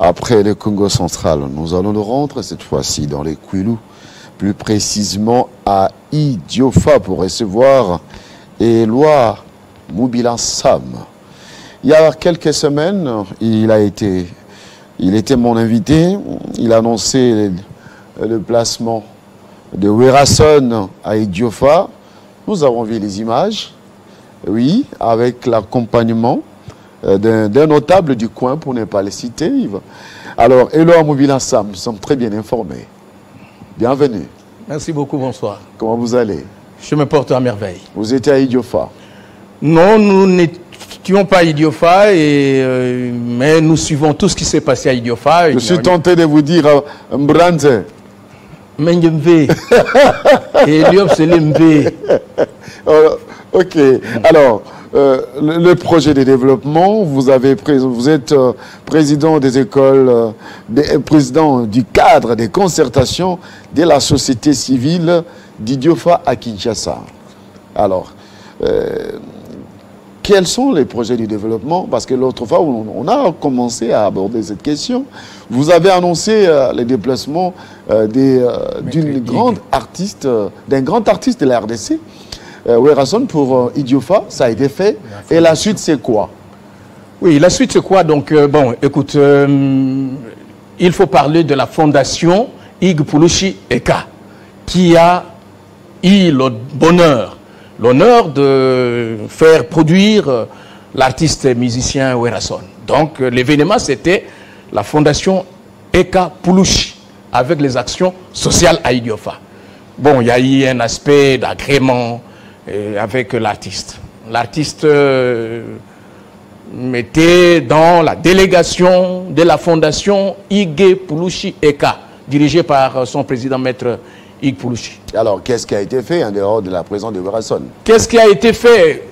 Après le Congo central, nous allons nous rendre cette fois-ci dans les Kwilu, plus précisément à Idiofa pour recevoir Éloi Mobila Sam. Il y a quelques semaines, il était mon invité, il a annoncé le placement de Werason à Idiofa. Nous avons vu les images, oui, avec l'accompagnement d'un notable du coin, pour ne pas le citer. Alors, Éloi Mobila Sam, nous sommes très bien informés. Bienvenue. Merci beaucoup, bonsoir. Comment vous allez? Je me porte à merveille. Vous étiez à Idiofa? Non, nous n'étions pas à Idiofa, mais nous suivons tout ce qui s'est passé à Idiofa. Je suis tenté de vous dire Mbranze. Mengembe. Et Eliop, c'est l'Mb. Ok. Alors, le projet de développement, vous êtes président des écoles, président du cadre des concertations de la société civile d'Idiofa à Kinshasa. Alors, quels sont les projets de développement? Parce que l'autre fois, on a commencé à aborder cette question. Vous avez annoncé les déplacements d'un grand artiste de la RDC, Werason, pour Idiofa. Ça a été fait. Et la suite, c'est quoi? Oui, la suite, c'est quoi? Donc, bon, écoute, il faut parler de la fondation Ig Pulushi Eka, qui a eu le l'honneur de faire produire l'artiste musicien Werason. Donc l'événement, c'était la fondation Eka Pulushi avec les actions sociales à Idiofa. Bon, il y a eu un aspect d'agrément avec l'artiste. L'artiste était dans la délégation de la fondation Ig Pulushi Eka, dirigée par son président maître Ig Pulushi. Alors, qu'est-ce qui a été fait en dehors de la présence de Werason? Qu'est-ce qui a été fait?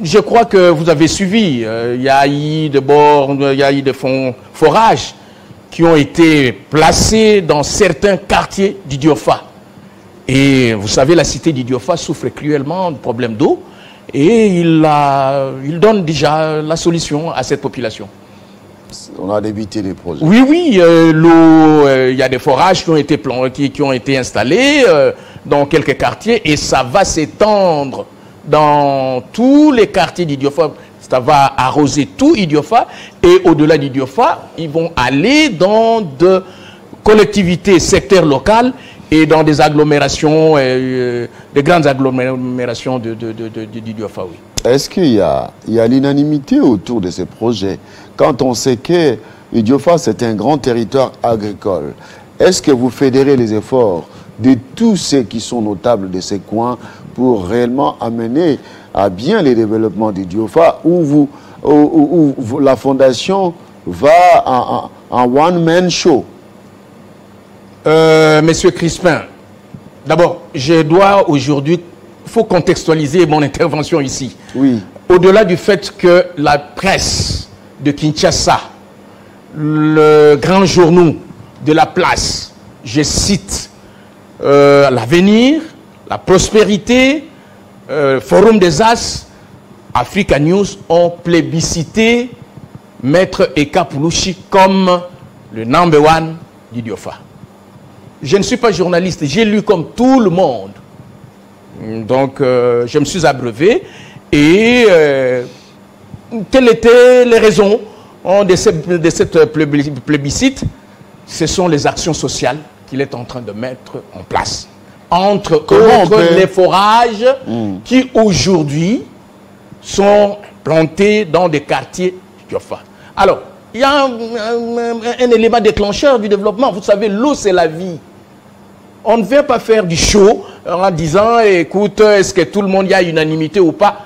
Je crois que vous avez suivi. Il y a eu des bornes, il y a eu des forages qui ont été placés dans certains quartiers d'Idiofa. Et vous savez, la cité d'Idiofa souffre cruellement de problèmes d'eau. Et il donne déjà la solution à cette population. On a débuté les projets. Oui, oui, l'eau, il y a des forages qui ont été installés dans quelques quartiers et ça va s'étendre dans tous les quartiers d'Idiofa. Ça va arroser tout Idiofa et au-delà d'Idiofa, ils vont aller dans de collectivités, secteurs locaux et dans des agglomérations, des grandes agglomérations d'Idiofa, oui. Est-ce qu'il y a l'unanimité autour de ces projets? Quand on sait que Idiofa, c'est un grand territoire agricole, est-ce que vous fédérez les efforts de tous ceux qui sont notables de ces coins pour réellement amener à bien les développements d'Idiofa, où la fondation va en one-man show? Monsieur Crispin, d'abord, je dois aujourd'hui, il faut contextualiser mon intervention ici. Oui. Au-delà du fait que la presse de Kinshasa, le grand journal de la place, je cite l'Avenir, la Prospérité, Forum des As, Africa News ont plébiscité Maître Eka Pulushi comme le number one d'Idiofa. Je ne suis pas journaliste, j'ai lu comme tout le monde. Donc, je me suis abreuvé et quelles étaient les raisons de cette plébiscite? Ce sont les actions sociales qu'il est en train de mettre en place. Entre les forages qui aujourd'hui sont plantés dans des quartiers d'Idiofa. Alors, il y a un élément déclencheur du développement. Vous savez, l'eau, c'est la vie. On ne vient pas faire du show en disant, écoute, est-ce que tout le monde y a unanimité ou pas?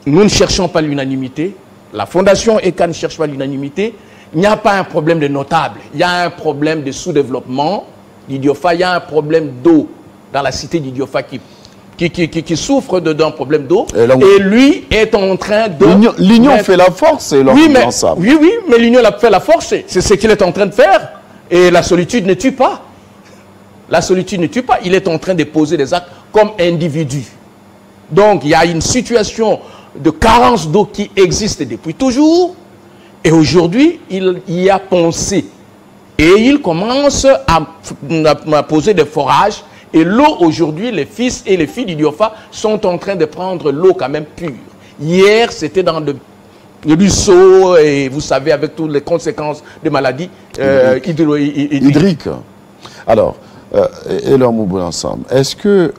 Nous ne cherchons pas l'unanimité. La fondation ECA ne cherche pas l'unanimité. Il n'y a pas un problème de notable. Il y a un problème de sous-développement d'Idiofa. Il y a un problème d'eau dans la cité d'Idiofa qui souffre d'un problème d'eau. Et lui est en train de... L'union fait la force, et oui, mais l'union fait la force. C'est ce qu'il est en train de faire. Et la solitude ne tue pas. La solitude ne tue pas. Il est en train de poser des actes comme individu. Donc, il y a une situation de carence d'eau qui existe depuis toujours. Et aujourd'hui, il y a pensé. Et il commence à poser des forages. Et l'eau, aujourd'hui, les fils et les filles d'Idiofa sont en train de prendre l'eau quand même pure. Hier, c'était dans le ruisseau, et vous savez, avec toutes les conséquences des maladies hydriques. Alors, et leur Mouboula ensemble, est-ce que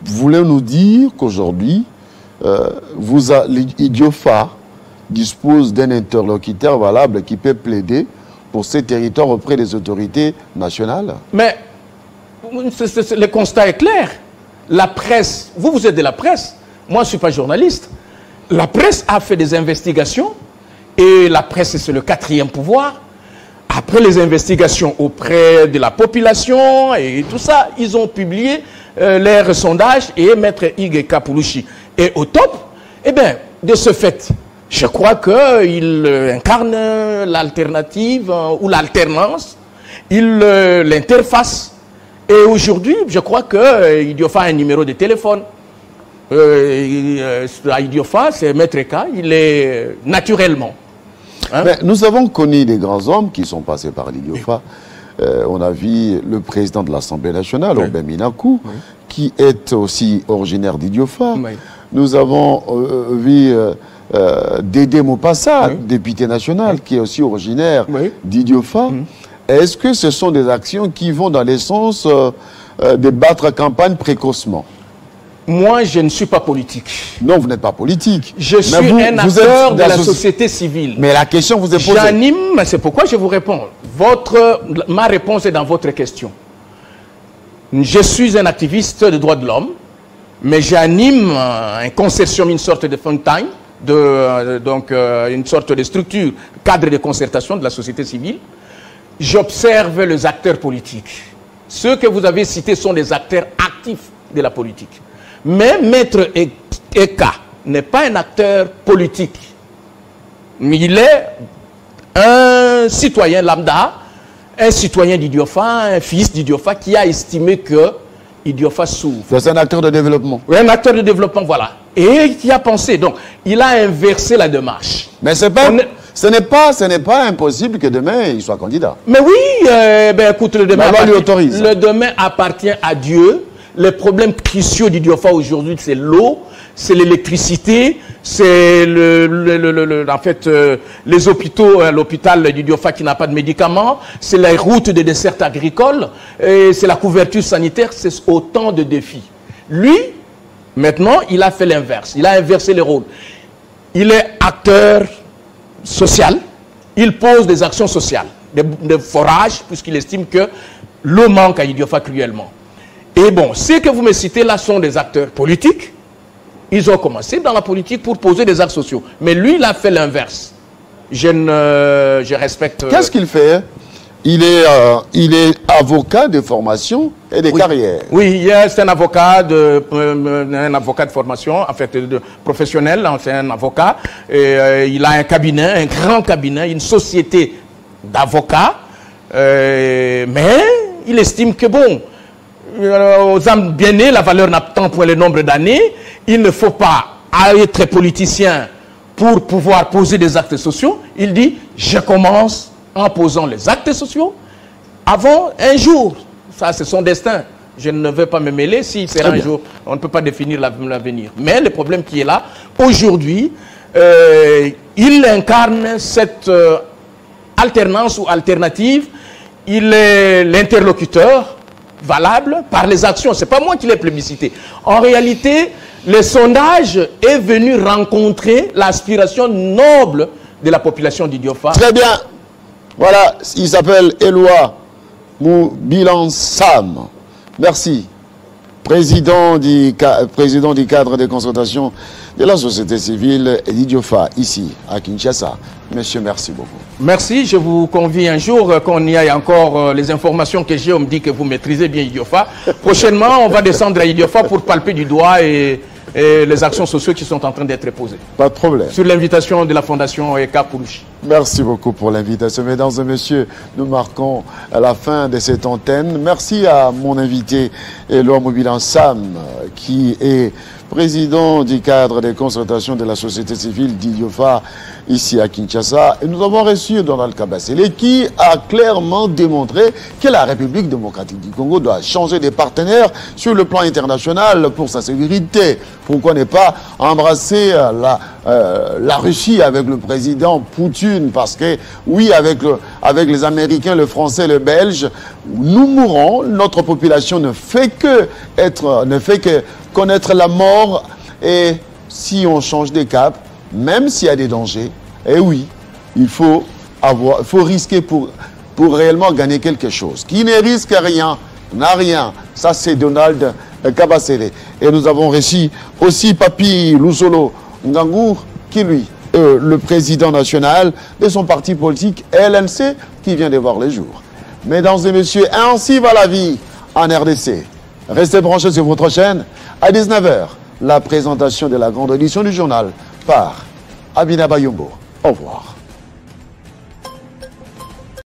vous voulez nous dire qu'aujourd'hui, Idiofa dispose d'un interlocuteur valable qui peut plaider pour ces territoires auprès des autorités nationales? Mais le constat est clair. La presse, vous êtes de la presse, moi je ne suis pas journaliste. La presse a fait des investigations et la presse c'est le 4e pouvoir. Après les investigations auprès de la population et tout ça, ils ont publié leurs sondages et Maître Ige Kapoulouchi est au top. Eh bien, de ce fait, je crois qu'il incarne l'alternative ou l'alternance, il l'interface. Et aujourd'hui, je crois qu'Idiofa a un numéro de téléphone. Idiofa, c'est Maître Eka, il est naturellement. Hein? Mais nous avons connu des grands hommes qui sont passés par l'Idiofa. On a vu le président de l'Assemblée nationale, Aubin Minakou, qui est aussi originaire d'Idiofa. Nous avons vu Dédé Mopassa, député national, qui est aussi originaire d'Idiofa. Est-ce que ce sont des actions qui vont dans le sens de battre campagne précocement? Moi, je ne suis pas politique. Non, vous n'êtes pas politique. Je suis un acteur de la société civile. Mais la question vous est posée. J'anime, c'est pourquoi je vous réponds. Ma réponse est dans votre question. Je suis un activiste des droits de l'homme, mais j'anime un consortium, une sorte de think tank, une sorte de structure, cadre de concertation de la société civile. J'observe les acteurs politiques. Ceux que vous avez cités sont des acteurs actifs de la politique. Mais Maître Eka n'est pas un acteur politique. Il est un citoyen lambda, un citoyen d'Idiofa, un fils d'Idiofa qui a estimé que Idiofa souffre. C'est un acteur de développement. Oui, un acteur de développement, voilà. Et qui a pensé. Donc, il a inversé la démarche. Mais c'est pas... Ce n'est pas impossible que demain il soit candidat. Mais oui, écoute, le demain appartient à Dieu. Les problèmes cruciaux d'Idiofa aujourd'hui, c'est l'eau, c'est l'électricité, c'est en fait les hôpitaux, l'hôpital d'Idiofa qui n'a pas de médicaments, c'est les routes des dessertes agricoles, c'est la couverture sanitaire, c'est autant de défis. Lui, maintenant, il a fait l'inverse. Il a inversé les rôles. Il est acteur social, il pose des actions sociales, des forages, puisqu'il estime que l'eau manque à Idiofa cruellement. Et bon, ceux que vous me citez là sont des acteurs politiques. Ils ont commencé dans la politique pour poser des actes sociaux. Mais lui, il a fait l'inverse. Je respecte... Qu'est-ce qu'il fait? Il est avocat de formation et de carrière. Oui, c'est un avocat de formation, en fait, professionnel, c'est un avocat. Et, il a un cabinet, un grand cabinet, une société d'avocats. Mais il estime que bon, aux âmes bien nées, la valeur n'a tant point le nombre d'années. Il ne faut pas être politicien pour pouvoir poser des actes sociaux. Il dit, je commence en posant les actes sociaux avant un jour. Ça, c'est son destin. Je ne veux pas me mêler. Si c'est un jour, on ne peut pas définir l'avenir. Mais le problème qui est là, aujourd'hui, il incarne cette alternance ou alternative. Il est l'interlocuteur valable par les actions. Ce n'est pas moi qui l'ai plébiscité. En réalité, le sondage est venu rencontrer l'aspiration noble de la population d'Idiofa. Très bien. Voilà, il s'appelle Éloi Moubilan Sam. Merci. Président du cadre de consultation de la société civile d'Idiofa, ici, à Kinshasa. Monsieur, merci beaucoup. Merci. Je vous convie un jour qu'on y aille encore. Les informations que j'ai, on me dit que vous maîtrisez bien Idiofa. Prochainement, on va descendre à Idiofa pour palper du doigt et les actions sociales qui sont en train d'être posées. Pas de problème. Sur l'invitation de la Fondation Eka Poulouchi. Merci beaucoup pour l'invitation. Mesdames et messieurs, nous marquons à la fin de cette antenne. Merci à mon invité, Éloi Moubilan Sam, qui est président du cadre des consultations de la société civile d'Idiofa, ici à Kinshasa. Et nous avons reçu Donald Kabasele qui a clairement démontré que la République démocratique du Congo doit changer de partenaire sur le plan international pour sa sécurité. Pourquoi ne pas embrasser la Russie avec le président Poutine? Parce que oui, avec les Américains, le Français, le Belge, nous mourrons. Notre population ne fait que connaître la mort. Et si on change de cap, même s'il y a des dangers, eh oui, il faut risquer pour réellement gagner quelque chose. Qui ne risque rien, n'a rien. Ça, c'est Donald Kabasele. Et nous avons reçu aussi Papi Lusolo Ngangour, qui lui, le président national de son parti politique LNC, qui vient de voir le jour. Mesdames et messieurs, ainsi va la vie en RDC. Restez branchés sur votre chaîne. À 19h, la présentation de la grande édition du journal par Abina Bayombo. Au revoir.